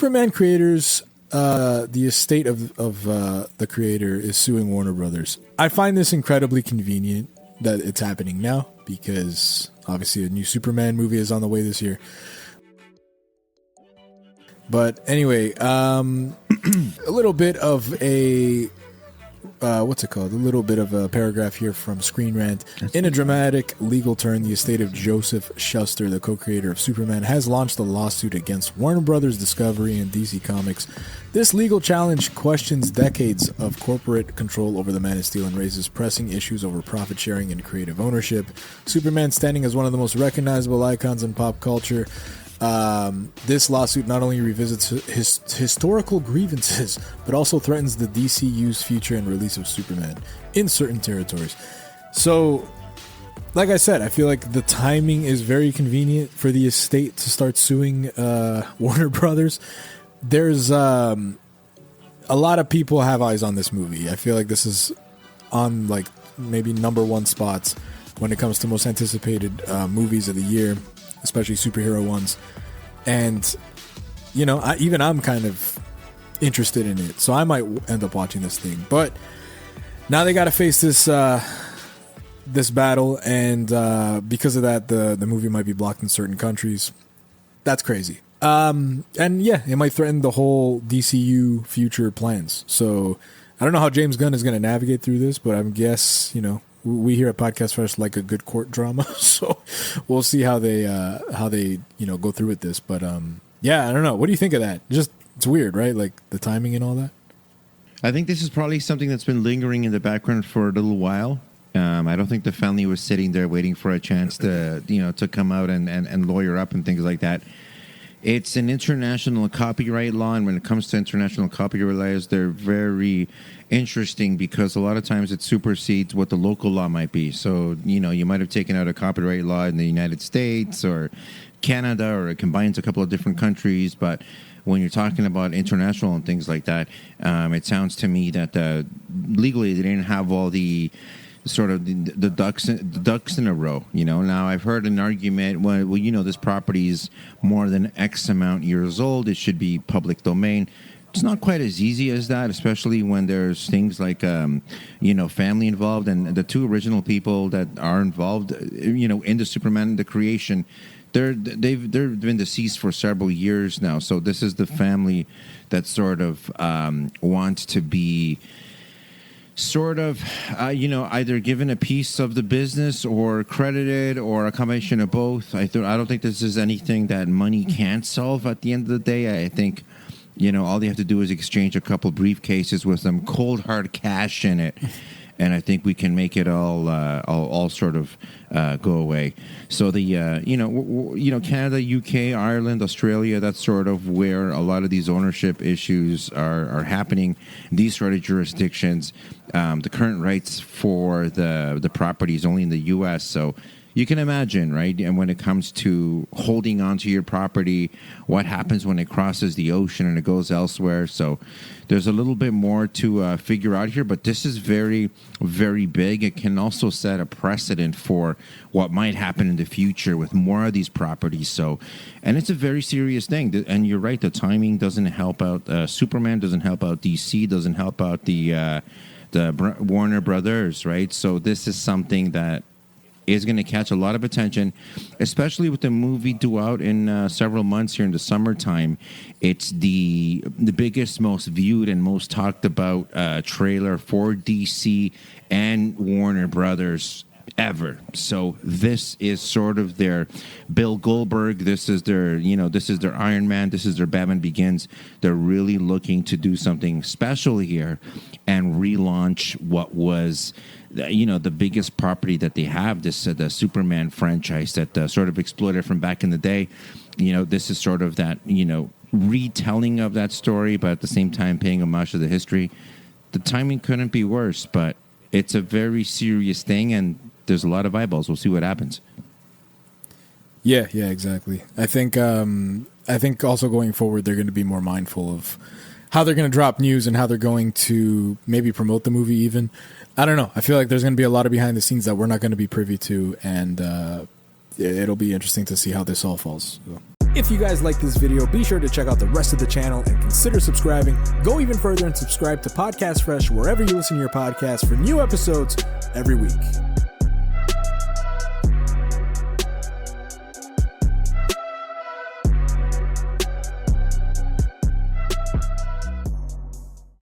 Superman creators, the estate of the creator is suing Warner Brothers. I find this incredibly convenient that it's happening now because obviously a new Superman movie is on the way this year. But anyway, a little bit of a what's it called? A little bit of a paragraph here from Screen Rant. In a dramatic legal turn, the estate of Joseph Shuster, the co-creator of Superman, has launched a lawsuit against Warner Brothers Discovery and DC Comics. This legal challenge questions decades of corporate control over the Man of Steel and raises pressing issues over profit sharing and creative ownership. Superman standing as one of the most recognizable icons in pop culture. This lawsuit not only revisits historical grievances, but also threatens the DCU's future and release of Superman in certain territories. So, like I said, I feel like the timing is very convenient for the estate to start suing Warner Brothers. There's a lot of people have eyes on this movie. I feel like this is on like maybe number one spots when it comes to most anticipated movies of the year, especially superhero ones. And, you know, I'm kind of interested in it. So I might end up watching this thing. But now they got to face this this battle. And because of that, the movie might be blocked in certain countries. That's crazy. And yeah, it might threaten the whole DCU future plans. So I don't know how James Gunn is going to navigate through this, but I guess, you know, we here at Podcast Fresh like a good court drama, so we'll see how they you know go through with this. But yeah, I don't know. What do you think of that? Just it's weird, right? Like the timing and all that. I think this is probably something that's been lingering in the background for a little while. I don't think the family was sitting there waiting for a chance to to come out and lawyer up and things like that. It's an international copyright law, and when it comes to international copyright laws, they're very interesting because a lot of times it supersedes what the local law might be. So, you might have taken out a copyright law in the United States or Canada, or it combines a couple of different countries, but when you're talking about international and things like that, it sounds to me that legally they didn't have all the sort of the ducks in a row. Now I've heard an argument, well, this property is more than X amount years old, it should be public domain. It's not quite as easy as that, especially when there's things like family involved, and the two original people that are involved in the Superman, the creation, they've been deceased for several years now. So this is the family that sort of wants to be sort of, either given a piece of the business or credited or a combination of both. I don't think this is anything that money can't solve at the end of the day. I think, all they have to do is exchange a couple briefcases with some cold, hard cash in it. And I think we can make it all sort of go away. So the Canada, UK, Ireland, Australia, that's sort of where a lot of these ownership issues are happening. These sort of jurisdictions, the current rights for the property is only in the U.S. So you can imagine, right? And when it comes to holding onto your property, what happens when it crosses the ocean and it goes elsewhere? So there's a little bit more to figure out here, but this is very, very big. It can also set a precedent for what might happen in the future with more of these properties. So, and it's a very serious thing. And you're right, the timing doesn't help out Superman, doesn't help out DC, doesn't help out the Warner Brothers, right? So this is something that is going to catch a lot of attention, especially with the movie due out in several months here in the summertime. It's the biggest, most viewed, and most talked about trailer for DC and Warner Brothers ever. So this is sort of their Bill Goldberg. This is their Iron Man. This is their Batman Begins. They're really looking to do something special here and relaunch what was the biggest property that they have, the Superman franchise that sort of exploded from back in the day. This is sort of that, retelling of that story, but at the same time paying homage to the history. The timing couldn't be worse, but it's a very serious thing, and there's a lot of eyeballs. We'll see what happens. Yeah, exactly. I think also going forward, they're going to be more mindful of how they're going to drop news and how they're going to maybe promote the movie even. I don't know. I feel like there's going to be a lot of behind the scenes that we're not going to be privy to, and it'll be interesting to see how this all falls. So. If you guys like this video, be sure to check out the rest of the channel and consider subscribing. Go even further and subscribe to Podcast Fresh wherever you listen to your podcasts for new episodes every week.